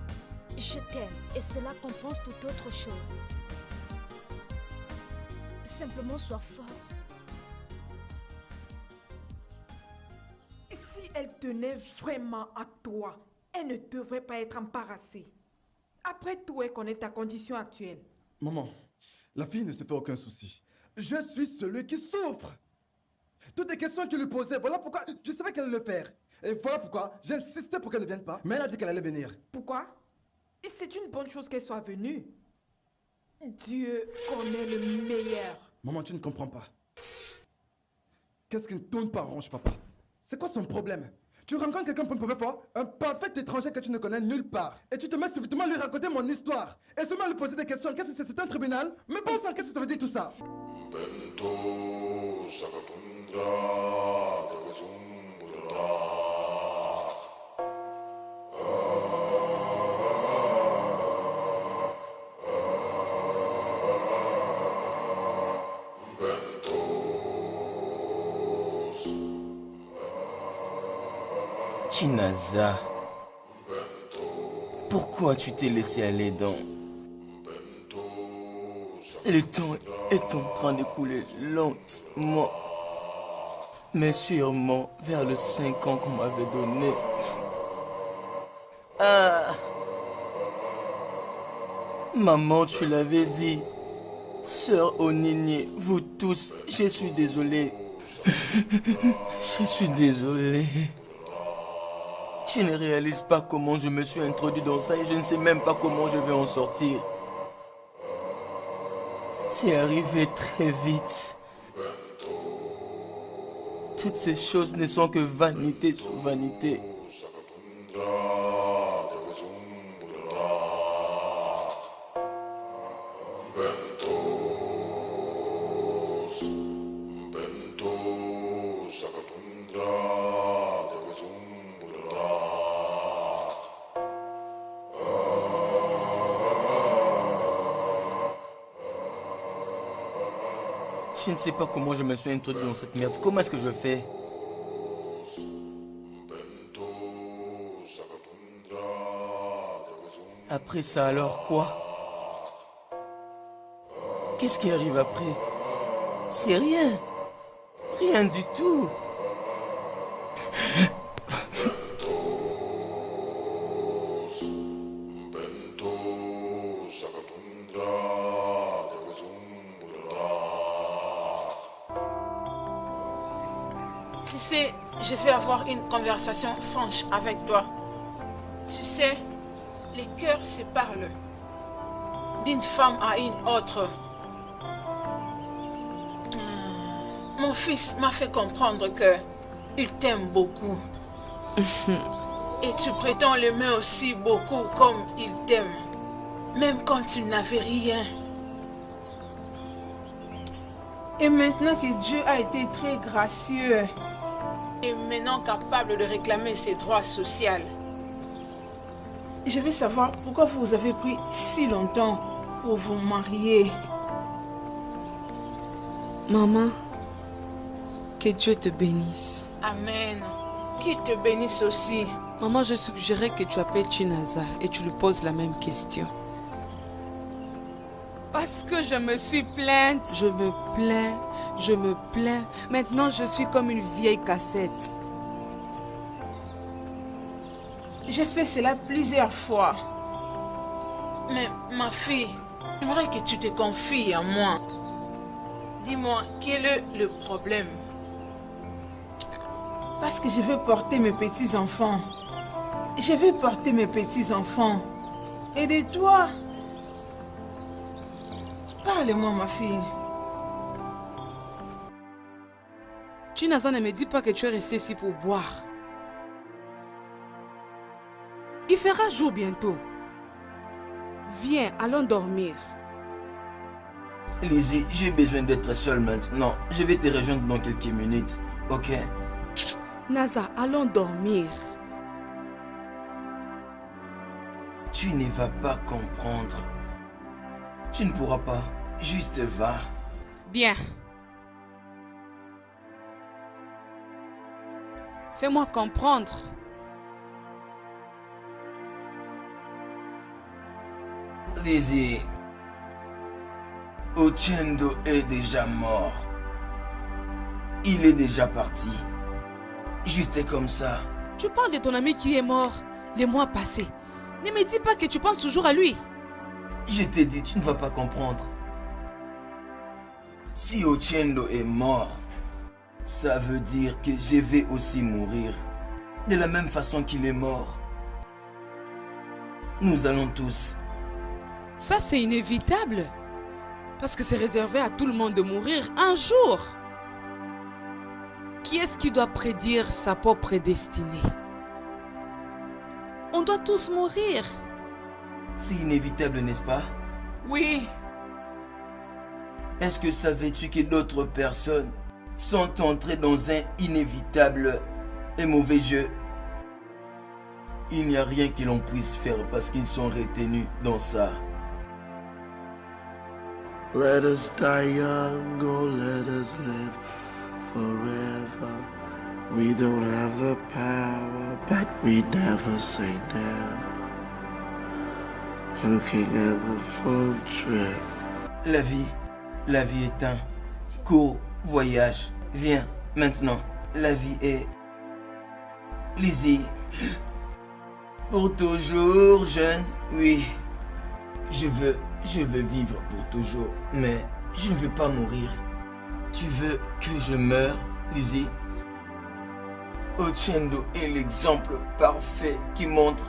je t'aime et cela compense toute autre chose. Simplement sois fort. Si elle tenait vraiment à toi, elle ne devrait pas être embarrassée. Après tout, elle connaît ta condition actuelle. Maman, la fille ne se fait aucun souci. Je suis celui qui souffre. Toutes les questions que lui posais, voilà pourquoi je savais qu'elle allait le faire. Et voilà pourquoi j'ai insisté pour qu'elle ne vienne pas. Mais elle a dit qu'elle allait venir. Pourquoi? C'est une bonne chose qu'elle soit venue. Dieu connaît le meilleur. Maman, tu ne comprends pas. Qu'est-ce qui ne tourne pas rond, papa? C'est quoi son problème? Tu rencontres quelqu'un pour une première fois, un parfait étranger que tu ne connais nulle part. Et tu te mets subitement à lui raconter mon histoire. Et seulement à lui poser des questions. Qu'est-ce que c'est un tribunal? Mais bon sang, qu'est-ce que ça veut dire tout ça? Chinaza, pourquoi tu t'es laissé aller dans... Le temps est en train de couler lentement, mais sûrement vers le 5 ans qu'on m'avait donné. Ah! Maman, tu l'avais dit. Sœur Onini, vous tous, je suis désolé. Je suis désolé. Je ne réalise pas comment je me suis introduit dans ça et je ne sais même pas comment je vais en sortir. C'est arrivé très vite. Toutes ces choses ne sont que vanité sur vanité. Je ne sais pas comment je me suis introduit dans cette merde. Comment est-ce que je fais? Après ça, alors quoi? Qu'est-ce qui arrive après? C'est rien. Rien du tout. Tu sais, je vais avoir une conversation franche avec toi. Tu sais, les cœurs se parlent d'une femme à une autre. Mon fils m'a fait comprendre que il t'aime beaucoup. Et tu prétends l'aimer aussi beaucoup comme il t'aime. Même quand tu n'avais rien. Et maintenant que Dieu a été très gracieux et maintenant capable de réclamer ses droits sociaux, je veux savoir pourquoi vous avez pris si longtemps pour vous marier. Maman, que Dieu te bénisse. Amen. Qu'il te bénisse aussi. Maman, je suggérais que tu appelles Chinaza et tu lui poses la même question. Parce que je me suis plainte. Je me plains. Maintenant, je suis comme une vieille cassette. J'ai fait cela plusieurs fois. Mais ma fille, j'aimerais que tu te confies à moi. Dis-moi, quel est le problème? Parce que je veux porter mes petits-enfants. Je veux porter mes petits-enfants. Et de toi, parle-moi, ma fille. Chinaza, ne me dis pas que tu es resté ici pour boire. Il fera jour bientôt. Viens, allons dormir. Lizzie, j'ai besoin d'être seule maintenant. Je vais te rejoindre dans quelques minutes, ok? Naza, allons dormir. Tu ne vas pas comprendre. Tu ne pourras pas. Juste va. Bien. Fais-moi comprendre. Lizzie, Ochendo est déjà mort. Il est déjà parti. Juste comme ça. Tu parles de ton ami qui est mort les mois passés. Ne me dis pas que tu penses toujours à lui. Je t'ai dit, tu ne vas pas comprendre. Si Ochendo est mort, ça veut dire que je vais aussi mourir. De la même façon qu'il est mort. Nous allons tous. Ça, c'est inévitable. Parce que c'est réservé à tout le monde de mourir un jour. Qui est-ce qui doit prédire sa propre destinée? On doit tous mourir. C'est inévitable, n'est-ce pas? Oui. Est-ce que savais-tu que d'autres personnes sont entrées dans un inévitable et mauvais jeu? Il n'y a rien que l'on puisse faire parce qu'ils sont retenus dans ça. Let us die young, or let us live forever. We don't have the power, but we never say never. Looking at the full trip. La vie est un court voyage. Viens, maintenant. La vie est... Lizzie. Pour toujours jeune, oui. Je veux vivre pour toujours, mais je ne veux pas mourir. Tu veux que je meure, Lizzie? Ochendo est l'exemple parfait qui montre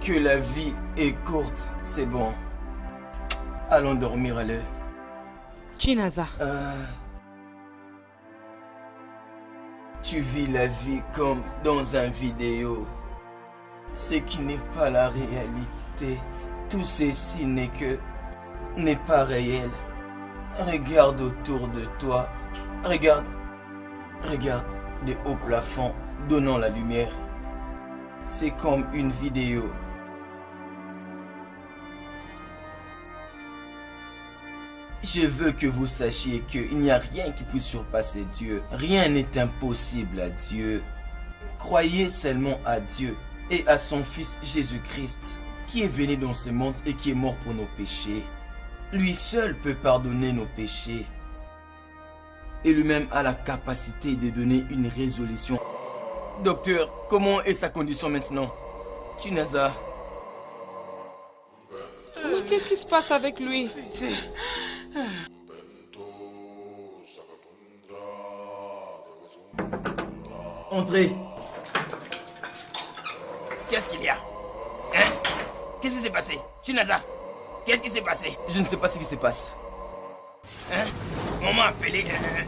que la vie est courte. C'est bon. Allons dormir à l'heure. Chinaza. Tu vis la vie comme dans un vidéo. Ce qui n'est pas la réalité. Tout ceci n'est pas réel. Regarde autour de toi. Regarde de haut plafond donnant la lumière. C'est comme une vidéo. Je veux que vous sachiez qu'il n'y a rien qui puisse surpasser Dieu. Rien n'est impossible à Dieu. Croyez seulement à Dieu et à son Fils Jésus-Christ, qui est venu dans ce monde et qui est mort pour nos péchés. Lui seul peut pardonner nos péchés. Et lui-même a la capacité de donner une résolution. Docteur, comment est sa condition maintenant? Chinaza. Qu'est-ce qui se passe avec lui? Entrez. Qu'est-ce qu'il y a? Hein? Qu'est-ce qui s'est passé? Chinaza, qu'est-ce qui s'est passé? Je ne sais pas ce qui se passe. Hein? On m'a appelé.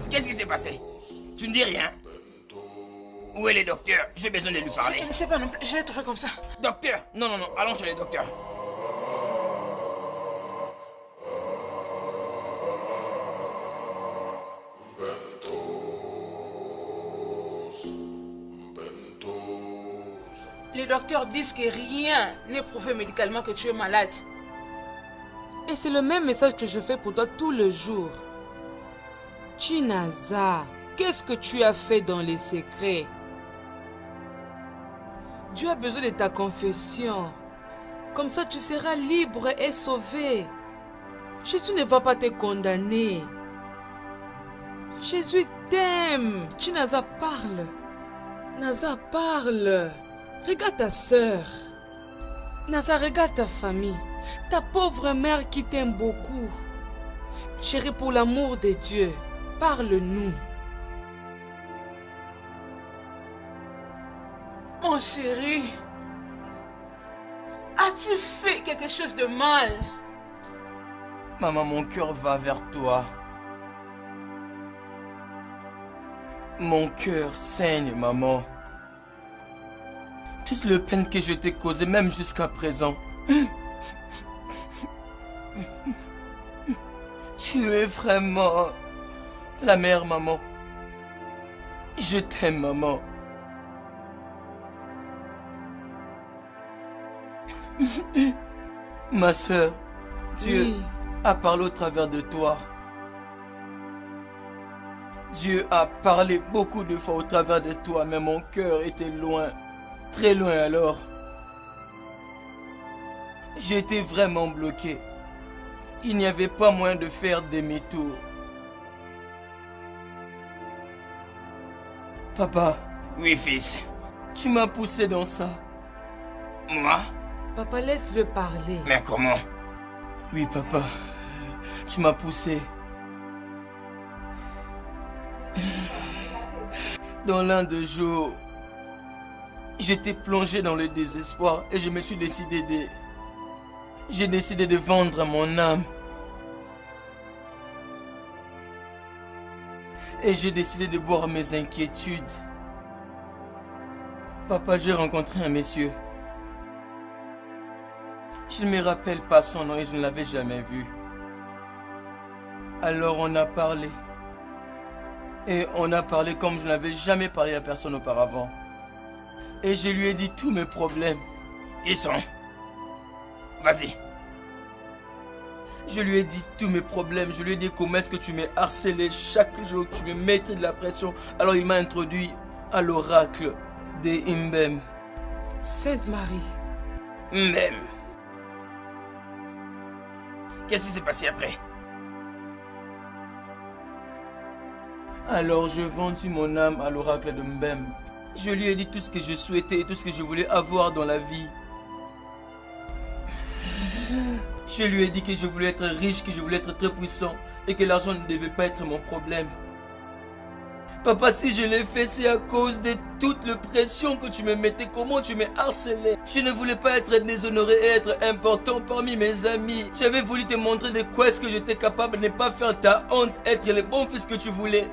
Qu'est-ce qui s'est passé? Tu ne dis rien? Où est le docteur? J'ai besoin de lui parler. Je ne sais pas non plus, je l'ai trouvé comme ça. Docteur! Non, allons chez le docteur. Les docteurs disent que rien n'est prouvé médicalement que tu es malade. Et c'est le même message que je fais pour toi tous les jours. Chinaza, qu'est-ce que tu as fait dans les secrets? Dieu a besoin de ta confession. Comme ça, tu seras libre et sauvé. Jésus ne va pas te condamner. Jésus t'aime. Chinaza, parle. Naza, parle. Regarde ta soeur. Naza, regarde ta famille. Ta pauvre mère qui t'aime beaucoup. Chérie, pour l'amour de Dieu, parle-nous. Mon chéri, as-tu fait quelque chose de mal? Maman, mon cœur va vers toi. Mon cœur saigne, maman. Toute la peine que je t'ai causée, même jusqu'à présent. Tu es vraiment la mère, maman. Je t'aime, maman. Ma soeur, Dieu a parlé au travers de toi. Dieu a parlé beaucoup de fois au travers de toi, mais mon cœur était loin, très loin alors. J'étais vraiment bloqué. Il n'y avait pas moyen de faire demi-tour. Papa. Oui, fils. Tu m'as poussé dans ça. Moi? Papa, laisse-le parler. Mais comment? Oui, papa. Tu m'as poussé. Dans l'un des jours, j'étais plongé dans le désespoir et je me suis décidé de... J'ai décidé de vendre mon âme. Et j'ai décidé de boire mes inquiétudes. Papa, j'ai rencontré un monsieur. Je ne me rappelle pas son nom et je ne l'avais jamais vu. Alors on a parlé. Et on a parlé comme je n'avais jamais parlé à personne auparavant. Et je lui ai dit tous mes problèmes. Qui sont? Vas-y. Je lui ai dit tous mes problèmes. Je lui ai dit comment est-ce que tu m'as harcelé chaque jour, que tu me mettais de la pression. Alors il m'a introduit à l'oracle des Mbem. Sainte Marie. Mbem. Qu'est-ce qui s'est passé après? Alors j'ai vendu mon âme à l'oracle de Mbem. Je lui ai dit tout ce que je souhaitais et tout ce que je voulais avoir dans la vie. Je lui ai dit que je voulais être riche, que je voulais être très puissant et que l'argent ne devait pas être mon problème. Papa, si je l'ai fait, c'est à cause de toute la pression que tu me mettais, comment tu m'as harcelé. Je ne voulais pas être déshonoré et être important parmi mes amis. J'avais voulu te montrer de quoi est-ce que j'étais capable de ne pas faire ta honte, être le bon fils que tu voulais.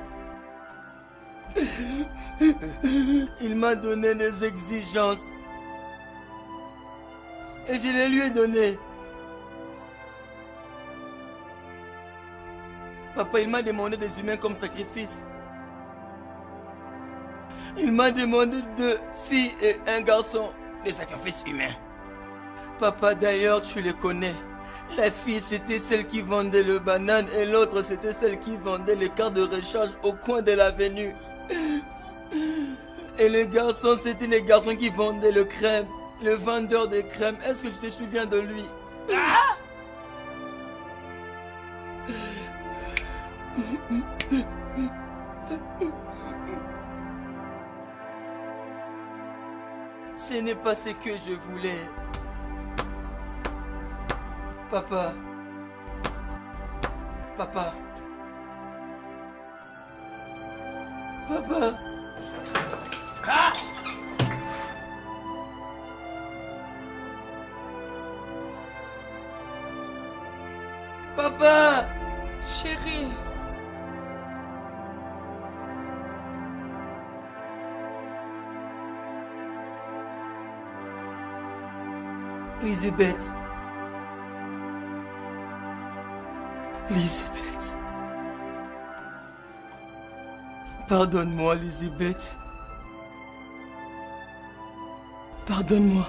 Il m'a donné des exigences. Et je les lui ai données. Papa, il m'a demandé des humains comme sacrifice. Il m'a demandé 2 filles et un garçon. Des sacrifices humains. Papa, d'ailleurs, tu les connais. La fille, c'était celle qui vendait le banane et l'autre, c'était celle qui vendait les cartes de recharge au coin de l'avenue. Et le garçon, c'était les garçons qui vendaient le crème. Le vendeur de crème. Est-ce que tu te souviens de lui? Ah! Ce n'est pas ce que je voulais. Papa. Papa. Papa. Ah! Papa. Chérie. Lisbeth. Lisbeth. Pardonne-moi, Lisbeth. Pardonne-moi.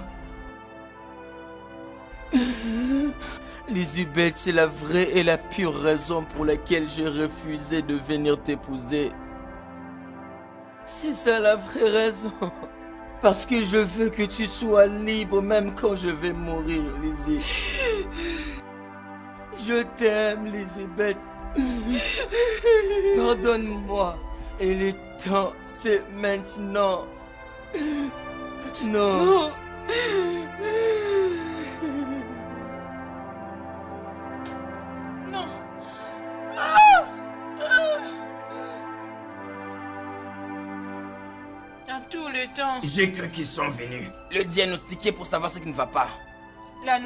Lisbeth, c'est la vraie et la pure raison pour laquelle j'ai refusé de venir t'épouser. C'est ça la vraie raison. Parce que je veux que tu sois libre même quand je vais mourir, Lizzie. Je t'aime, Elizabeth. Pardonne-moi. Et le temps, c'est maintenant. Non. Non. Dans tout le temps. J'ai cru qu'ils sont venus le diagnostiquer pour savoir ce qui ne va pas. La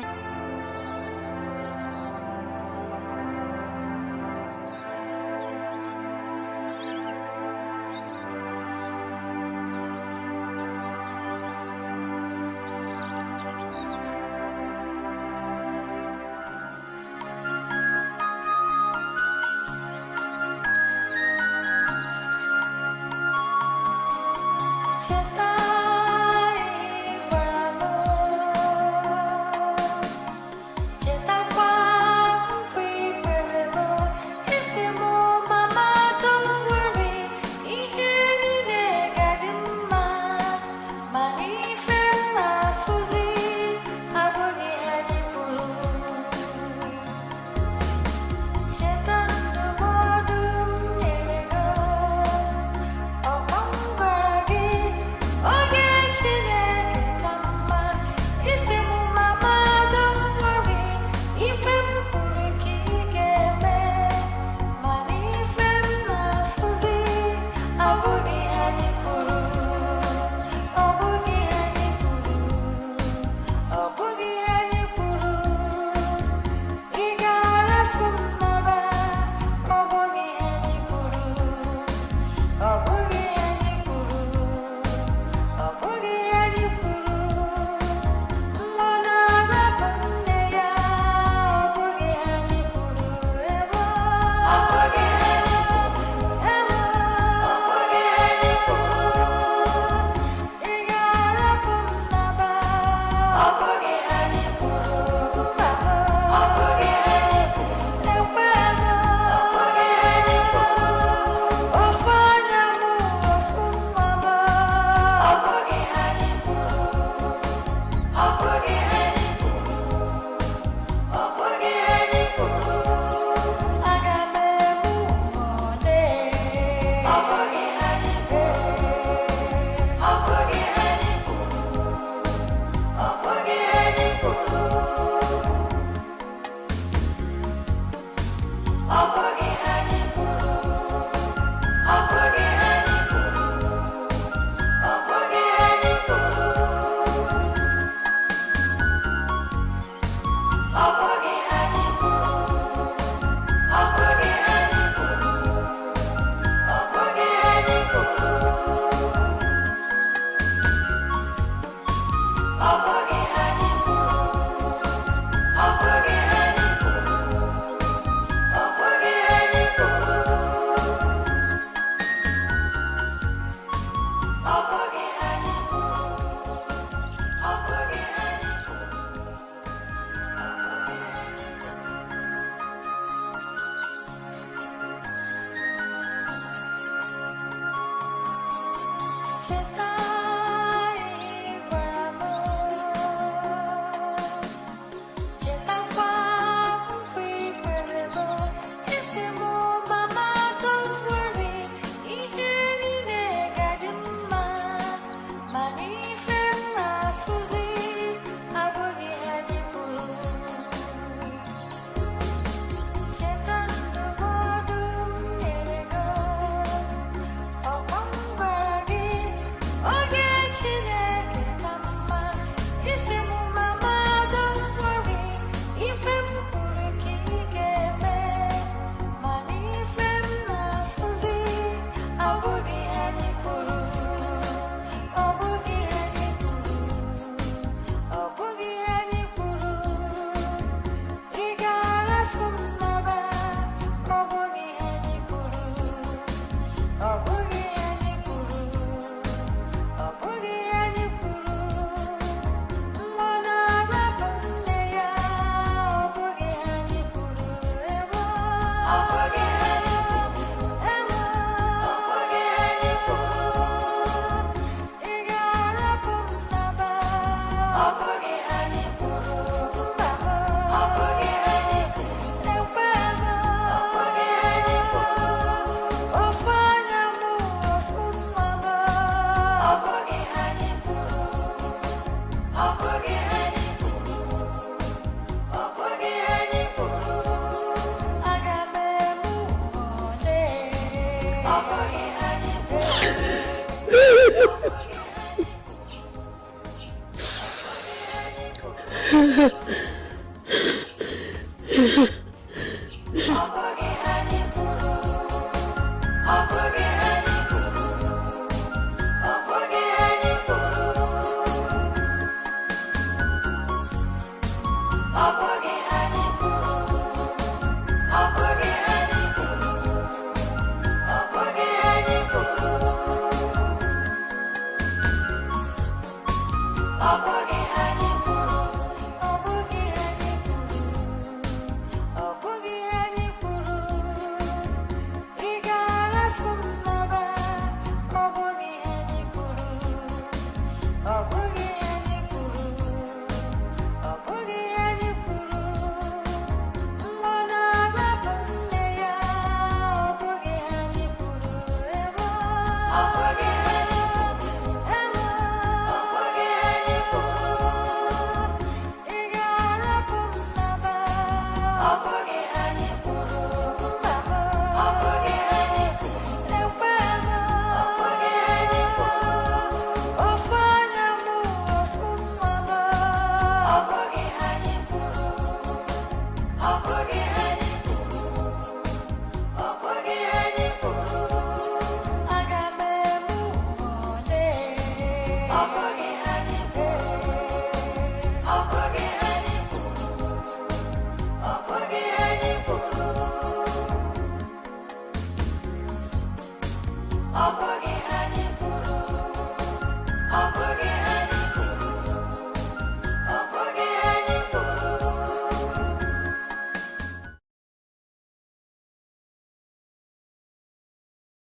Up